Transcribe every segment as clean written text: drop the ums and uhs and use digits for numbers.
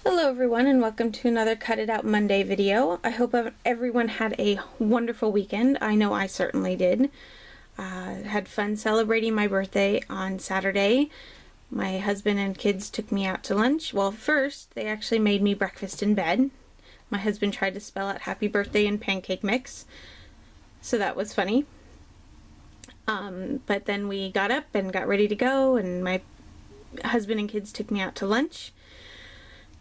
Hello everyone and welcome to another Cut It Out Monday video. I hope everyone had a wonderful weekend. I know I certainly did. Had fun celebrating my birthday on Saturday. My husband and kids took me out to lunch. Well, first they actually made me breakfast in bed. My husband tried to spell out happy birthday in pancake mix, so that was funny. But then we got up and got ready to go, and my husband and kids took me out to lunch.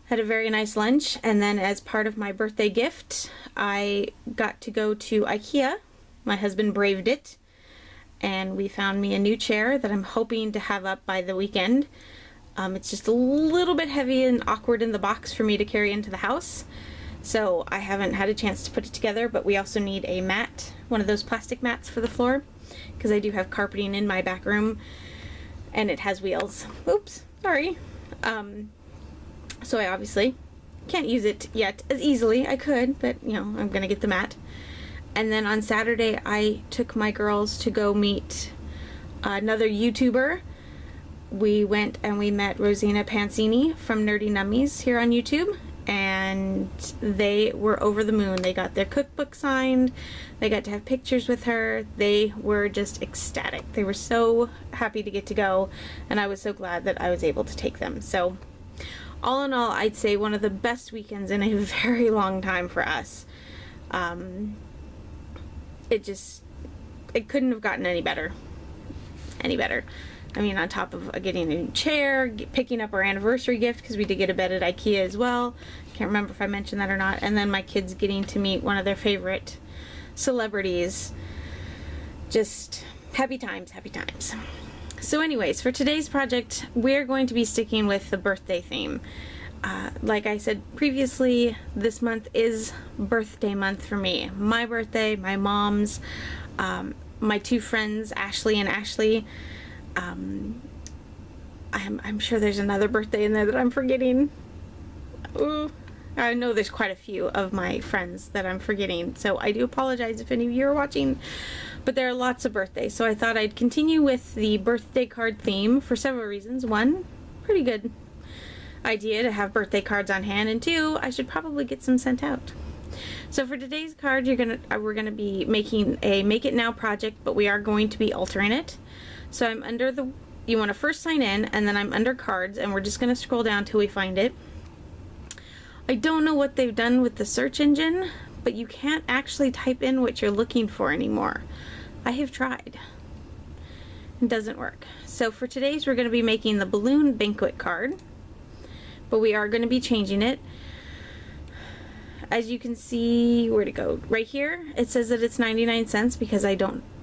Had a very nice lunch, and then as part of my birthday gift, I got to go to IKEA. My husband braved it, and we found me a new chair that I'm hoping to have up by the weekend. It's just a little bit heavy and awkward in the box for me to carry into the house, so I haven't had a chance to put it together, but we also need a mat, one of those plastic mats for the floor, because I do have carpeting in my back room, and it has wheels. Oops, sorry. So I obviously can't use it yet as easily. I could, but you know, I'm gonna get the mat. And then on Saturday I took my girls to go meet another YouTuber. We went and we met Rosina Pansini from Nerdy Nummies here on YouTube, and they were over the moon. They got their cookbook signed, they got to have pictures with her. They were just ecstatic. They were so happy to get to go, and I was so glad that I was able to take them. So all in all, I'd say one of the best weekends in a very long time for us. It couldn't have gotten any better. I mean, on top of getting a new chair, picking up our anniversary gift, because we did get a bed at IKEA as well. Can't remember if I mentioned that or not. And then my kids getting to meet one of their favorite celebrities. Just happy times, happy times. So anyways, for today's project, we're going to be sticking with the birthday theme. Like I said previously, this month is birthday month for me. My birthday, my mom's, my two friends, Ashley and Ashley. I'm sure there's another birthday in there that I'm forgetting. Ooh, I know there's quite a few of my friends that I'm forgetting, so I do apologize if any of you are watching. But there are lots of birthdays, so I thought I'd continue with the birthday card theme for several reasons. One, pretty good idea to have birthday cards on hand, and two, I should probably get some sent out. So for today's card, we're gonna be making a Make It Now project, but we are going to be altering it. So I'm under you want to first sign in, and then I'm under cards, and we're just gonna scroll down till we find it. I don't know what they've done with the search engine, but you can't actually type in what you're looking for anymore. I have tried. It doesn't work. So for today's, we're going to be making the balloon banquet card, but we are going to be changing it. As you can see, where'd it go? Right here, it says that it's 99 cents because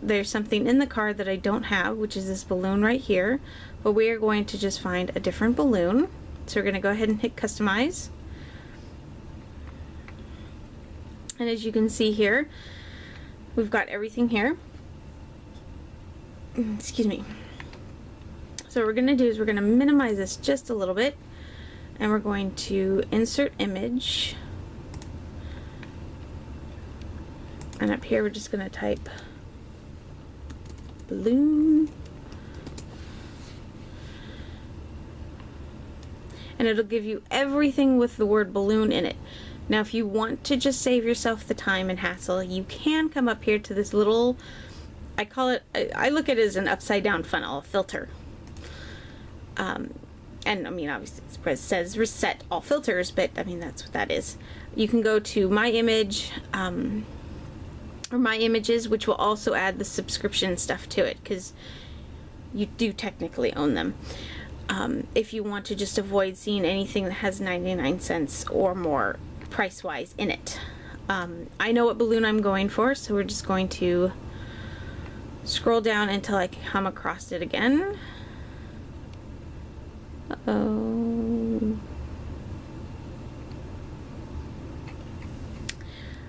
there's something in the card that I don't have, which is this balloon right here, but we are going to just find a different balloon. So we're going to go ahead and hit customize. And as you can see here, we've got everything here. Excuse me. So what we're going to do is we're going to minimize this just a little bit, and we're going to insert image. And up here we're just going to type balloon. And it'll give you everything with the word balloon in it. Now if you want to just save yourself the time and hassle, you can come up here to this little, I look at it as an upside down funnel, filter. And I mean, obviously it says reset all filters, but I mean, that's what that is. You can go to my image, or my images, which will also add the subscription stuff to it, because you do technically own them. If you want to just avoid seeing anything that has 99 cents or more price-wise in it. I know what balloon I'm going for, so we're just going to scroll down until I come across it again. Uh-oh.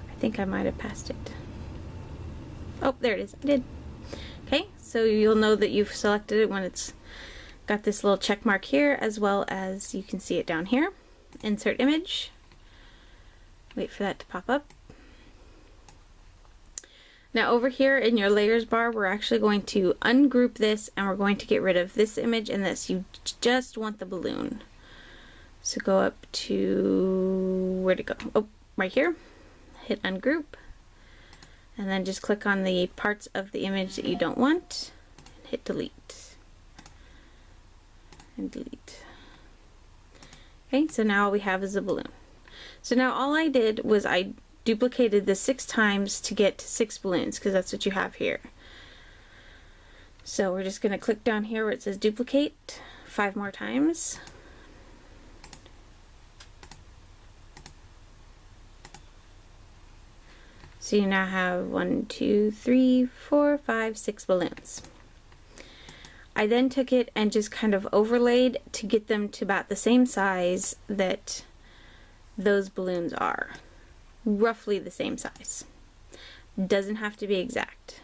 I think I might have passed it. Oh, there it is. I did. Okay, so you'll know that you've selected it when it's got this little check mark here, as well as you can see it down here. Insert image. Wait for that to pop up. Now over here in your layers bar, we're actually going to ungroup this, and we're going to get rid of this image and this. You just want the balloon. So go up to, where'd it go? Oh, right here. Hit ungroup. And then just click on the parts of the image that you don't want. And hit delete. And delete. Okay, so now all we have is a balloon. So now all I did was I duplicated this 6 times to get 6 balloons, because that's what you have here. So we're just going to click down here where it says duplicate 5 more times. So you now have 1, 2, 3, 4, 5, 6 balloons. I then took it and just kind of overlaid to get them to about the same size that those balloons are. Roughly the same size. Doesn't have to be exact.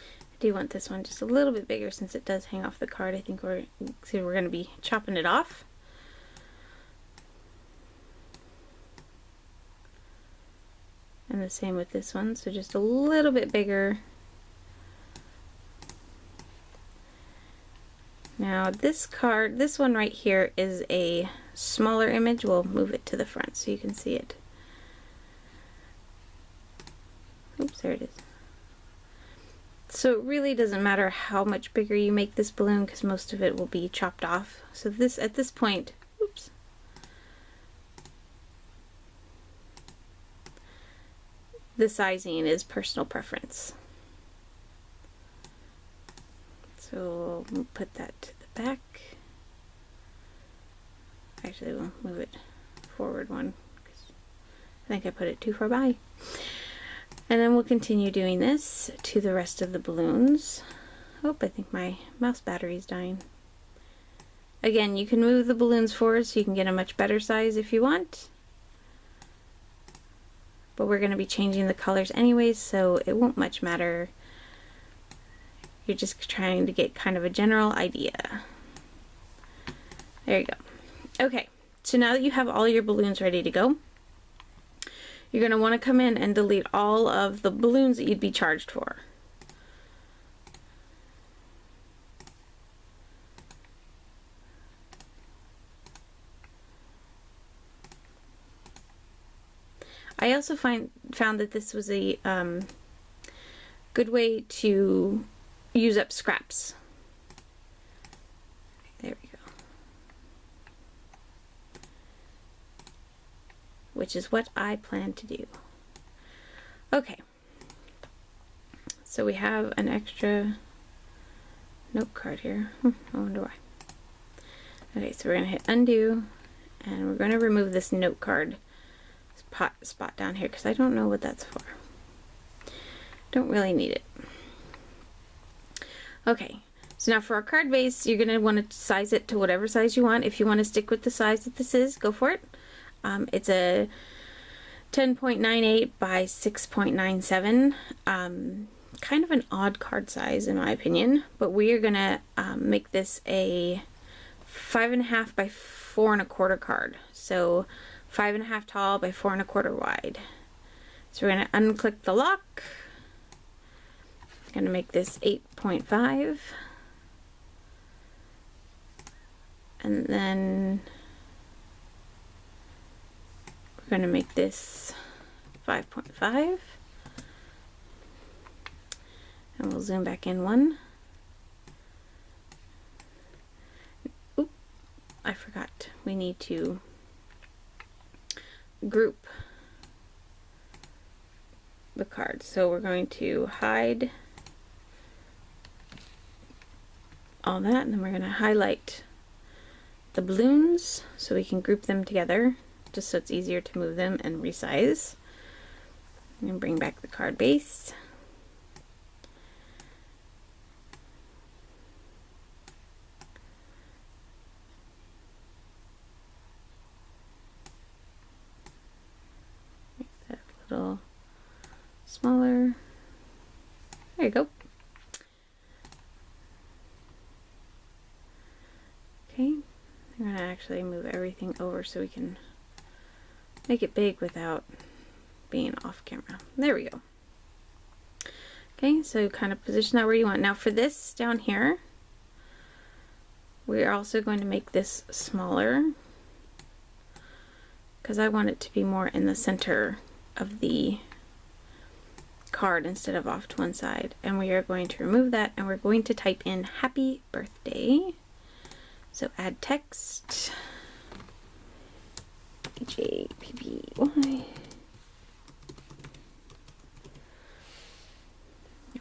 I do want this one just a little bit bigger since it does hang off the card. I think we're going to be chopping it off. And the same with this one, so just a little bit bigger. Now this card, this one right here is a smaller image. We'll move it to the front so you can see it. Oops, there it is. So it really doesn't matter how much bigger you make this balloon because most of it will be chopped off. So this, at this point, oops. The sizing is personal preference. So we'll put that to the back. Actually, we'll move it forward one because I think I put it too far by. And then we'll continue doing this to the rest of the balloons. Oh, I think my mouse battery is dying. Again, you can move the balloons forward so you can get a much better size if you want. But we're going to be changing the colors anyways, so it won't much matter. You're just trying to get kind of a general idea. There you go. Okay, so now that you have all your balloons ready to go, you're going to want to come in and delete all of the balloons that you'd be charged for. I also found that this was a good way to use up scraps. There we go. Which is what I plan to do. Okay. So we have an extra note card here. I wonder why. Okay, so we're going to hit undo and we're going to remove this note card spot down here because I don't know what that's for. Don't really need it. Okay, so now for our card base, you're going to want to size it to whatever size you want. If you want to stick with the size that this is, go for it. It's a 10.98 by 6.97. Kind of an odd card size in my opinion, but we are going to make this a 5.5 by 4 1/4 card. So 5.5 tall by 4 1/4 wide. So we're going to unclick the lock. I'm going to make this 8.5. And then we're going to make this 5.5. And we'll zoom back in one. Oop, I forgot. We need to group the cards. So we're going to hide all that, and then we're going to highlight the balloons so we can group them together, just so it's easier to move them and resize. And bring back the card base. Make that a little smaller. There you go. Okay, I'm going to actually move everything over so we can make it big without being off camera. There we go. Okay, so kind of position that where you want. Now for this down here, we're also going to make this smaller because I want it to be more in the center of the card instead of off to one side. And we are going to remove that and we're going to type in happy birthday. So add text. HAPPY.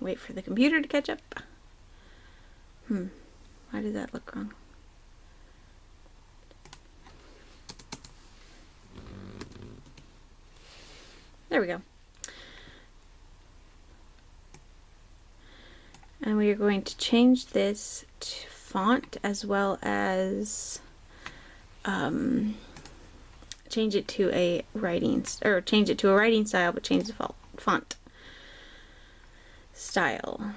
Wait for the computer to catch up. Why did that look wrong? There we go. And we are going to change this to font as well as change it to a writing style, but change the font style.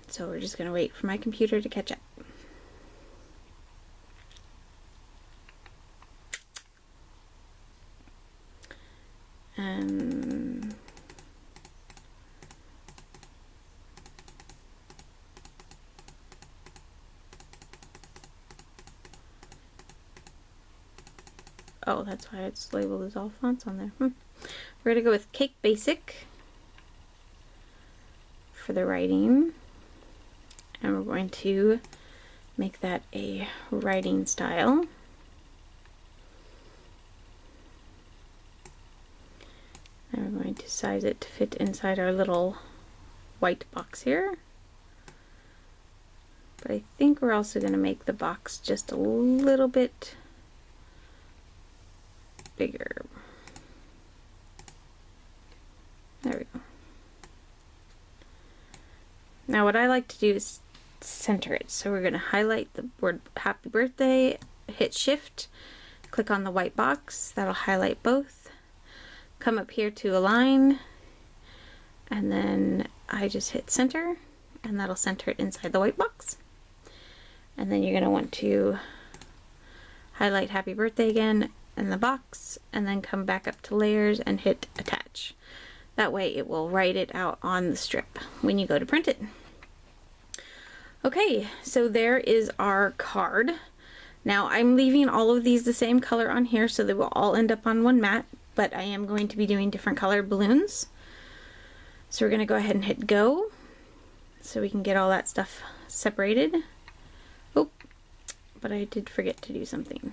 So we're just going to wait for my computer to catch up. Oh, that's why it's labeled as all fonts on there. We're going to go with Cake Basic for the writing. And we're going to make that a writing style. And we're going to size it to fit inside our little white box here. But I think we're also going to make the box just a little bit bigger. There we go. Now what I like to do is center it. So we're going to highlight the word happy birthday, hit shift, click on the white box, that'll highlight both. Come up here to align, and then I just hit center, and that'll center it inside the white box. And then you're going to want to highlight happy birthday again in the box, and then come back up to layers and hit attach. That way it will write it out on the strip when you go to print it. Okay, so there is our card. Now I'm leaving all of these the same color on here so they will all end up on one mat, but I am going to be doing different colored balloons. So we're going to go ahead and hit go so we can get all that stuff separated. Oh, but I did forget to do something.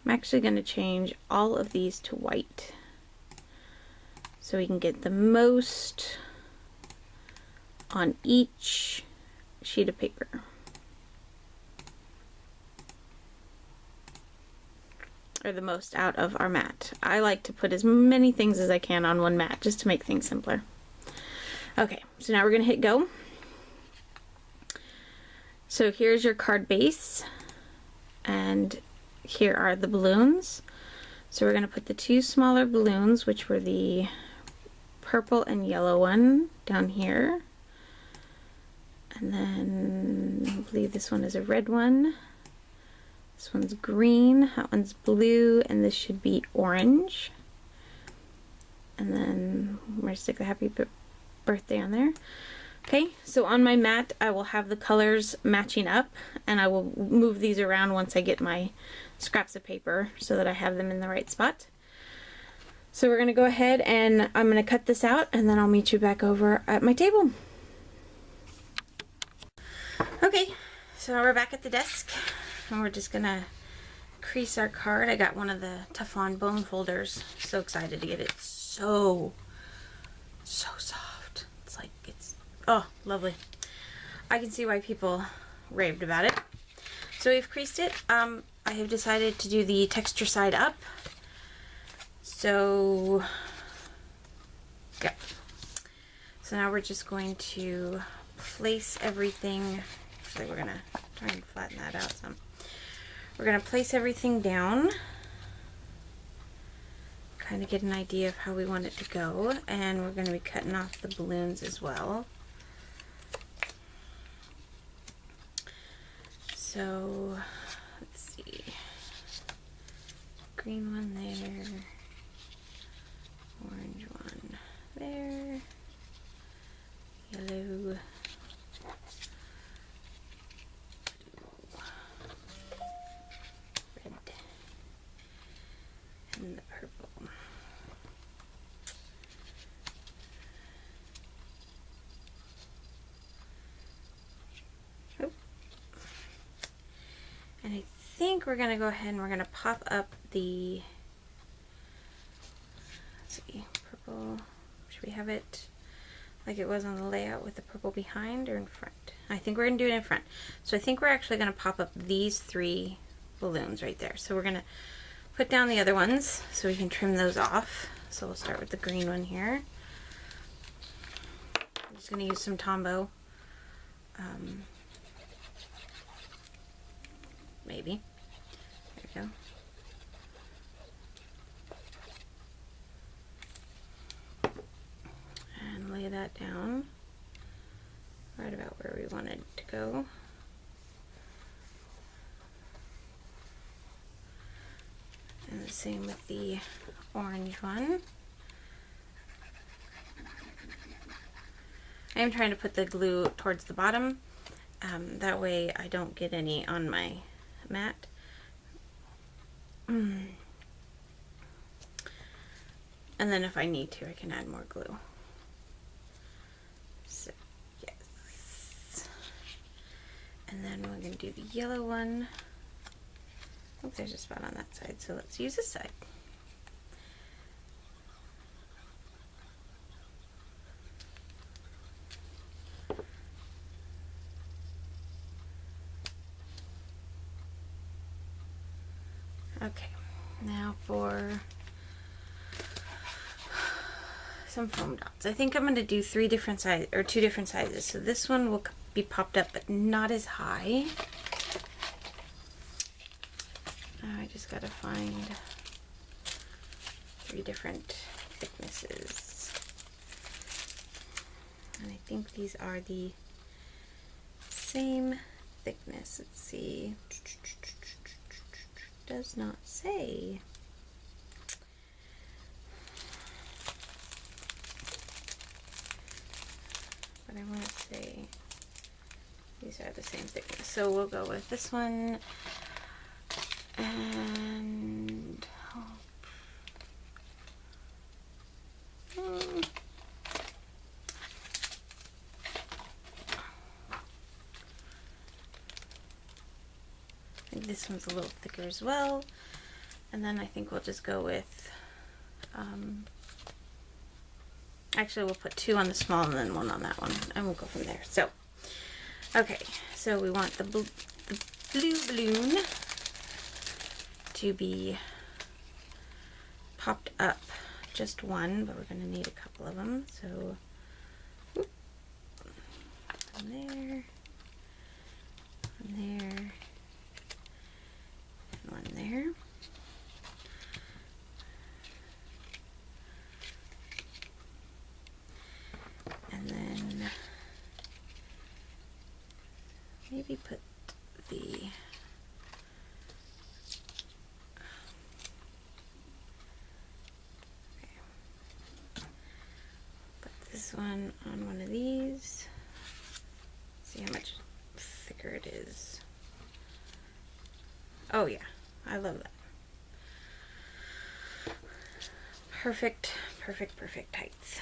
I'm actually going to change all of these to white so we can get the most on each sheet of paper. Or the most out of our mat. I like to put as many things as I can on one mat just to make things simpler. Okay, so now we're going to hit go. So here's your card base, and here are the balloons. So we're going to put the two smaller balloons, which were the purple and yellow one, down here. And then I believe this one is a red one. This one's green, that one's blue, and this should be orange. And then we're going to stick the happy birthday on there. Okay, so on my mat I will have the colors matching up, and I will move these around once I get my scraps of paper so that I have them in the right spot. So we're going to go ahead and I'm going to cut this out, and then I'll meet you back over at my table. Okay, so we're back at the desk, and we're just going to crease our card. I got one of the Teflon bone folders. So excited to get it. So soft. It's like, oh, lovely. I can see why people raved about it. So we've creased it. I have decided to do the texture side up. So, yeah. So now we're just going to place everything. Actually, we're going to try and flatten that out some. We're going to place everything down. Kind of get an idea of how we want it to go. And we're going to be cutting off the balloons as well. So, let's see. green one there, orange one there, yellow, red, and the purple. Oh. And I think we're gonna go ahead and we're gonna pop up the, let's see, purple. Should we have it like it was on the layout with the purple behind or in front? I think we're gonna do it in front. So I think we're actually gonna pop up these 3 balloons right there. So we're gonna put down the other ones so we can trim those off. So we'll start with the green one here. I'm just gonna use some Tombow. Maybe. There we go. And lay that down right about where we wanted it to go. And the same with the orange one. I am trying to put the glue towards the bottom. That way I don't get any on my mat. And then if I need to, I can add more glue. So, yes. And then we're going to do the yellow one. Oh, there's a spot on that side, so let's use this side. Okay, now for some foam dots. I think I'm going to do 3 different sizes, or 2 different sizes. So this one will be popped up, but not as high. I just got to find 3 different thicknesses. And I think these are the same thickness. Let's see. Does not say. But I want to say these are the same thickness. So we'll go with this one. And I think this one's a little thicker as well. And then I think we'll just go with, actually we'll put 2 on the small and then 1 on that one, and we'll go from there. So, okay, so we want the blue balloon to be popped up, just 1, but we're going to need a couple of them. So, whoop, one there, one there, and one there. And then maybe put the this one on one of these. See how much thicker it is. Oh yeah, I love that. Perfect, perfect, perfect heights.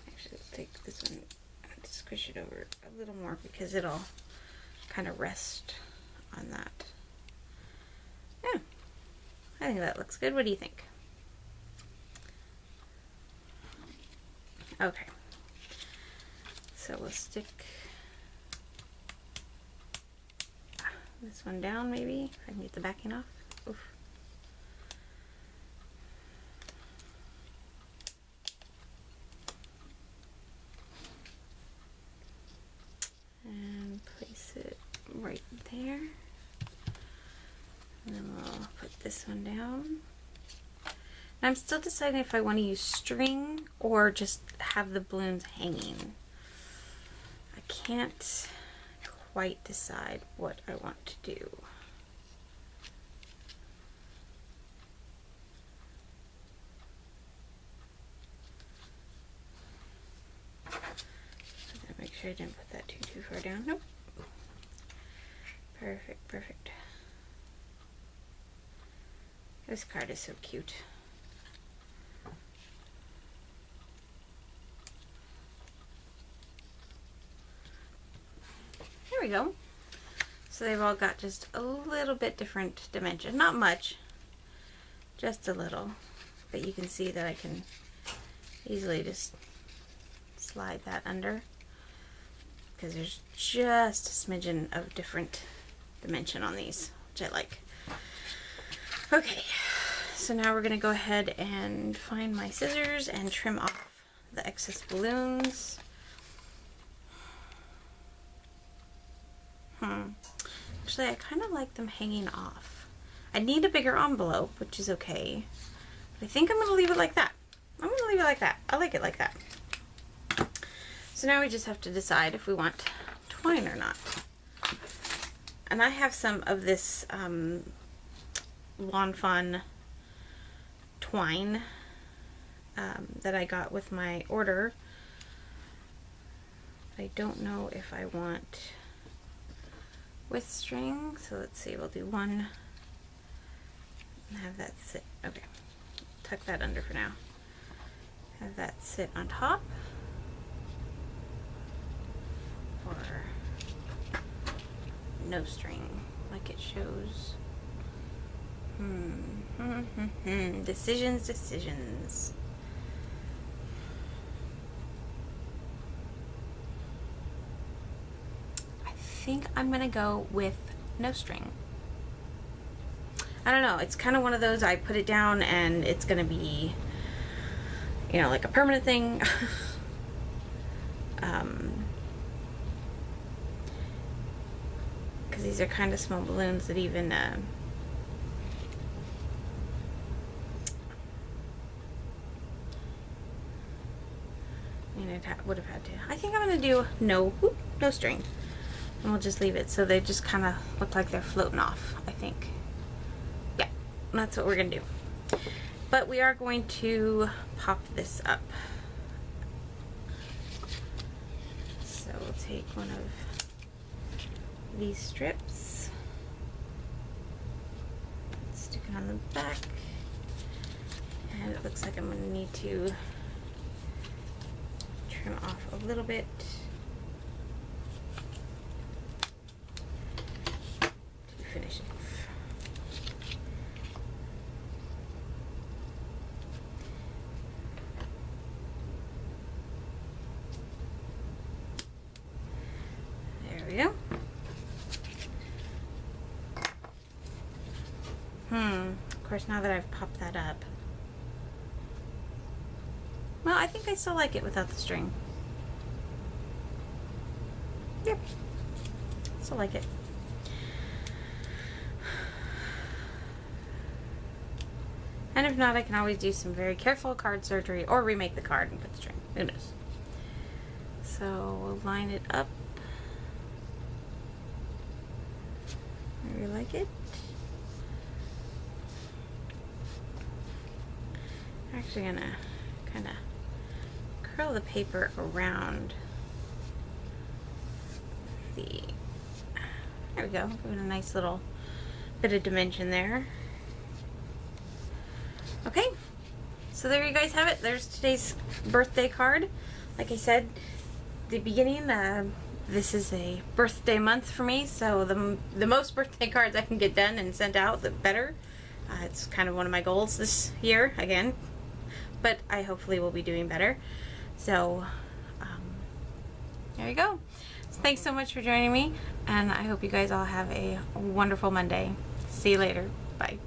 Actually, let's take this one and squish it over a little more because it'll kind of rest on that. Yeah, I think that looks good. What do you think? Okay, so we'll stick this one down maybe, if I can get the backing off. Oof. And place it right there. And then we'll put this one down. I'm still deciding if I want to use string or just have the balloons hanging. I can't quite decide what I want to do. sure I didn't put that too far down. Nope. Perfect, perfect. This card is so cute. There we go. So they've all got just a little bit different dimension. Not much, just a little. But you can see that I can easily just slide that under, because there's just a smidgen of different dimension on these, which I like. Okay, so now we're going to go ahead and find my scissors and trim off the excess balloons. Actually, I kind of like them hanging off. I need a bigger envelope, which is okay. But I think I'm going to leave it like that. I'm going to leave it like that. I like it like that. So now we just have to decide if we want twine or not. And I have some of this Lawn Fun twine that I got with my order. I don't know if I want with string, so let's see, we'll do one and have that sit. Okay, tuck that under for now. Have that sit on top, or no string like it shows. Decisions. I think I'm gonna go with no string. I don't know, it's kind of one of those, I put it down and it's gonna be, you know, like a permanent thing. Because these are kind of small balloons that even I mean, it would have had to. I think I'm gonna do no string. And we'll just leave it so they just kind of look like they're floating off, I think. Yeah, that's what we're going to do. But we are going to pop this up. So we'll take one of these strips, stick it on the back, and it looks like I'm going to need to trim off a little bit. Finish it off. There we go. Of course, now that I've popped that up, well, I think I still like it without the string. Yep, still like it. And if not, I can always do some very careful card surgery or remake the card and put the string. Who knows? So we'll line it up where we like it. I'm actually gonna kind of curl the paper around the, there we go, give it a nice little bit of dimension there. Okay, so there you guys have it. There's today's birthday card. Like I said, the beginning, this is a birthday month for me, so the most birthday cards I can get done and sent out, the better. It's kind of one of my goals this year, again, but I hopefully will be doing better. So, there you go. So thanks so much for joining me, and I hope you guys all have a wonderful Monday. See you later. Bye.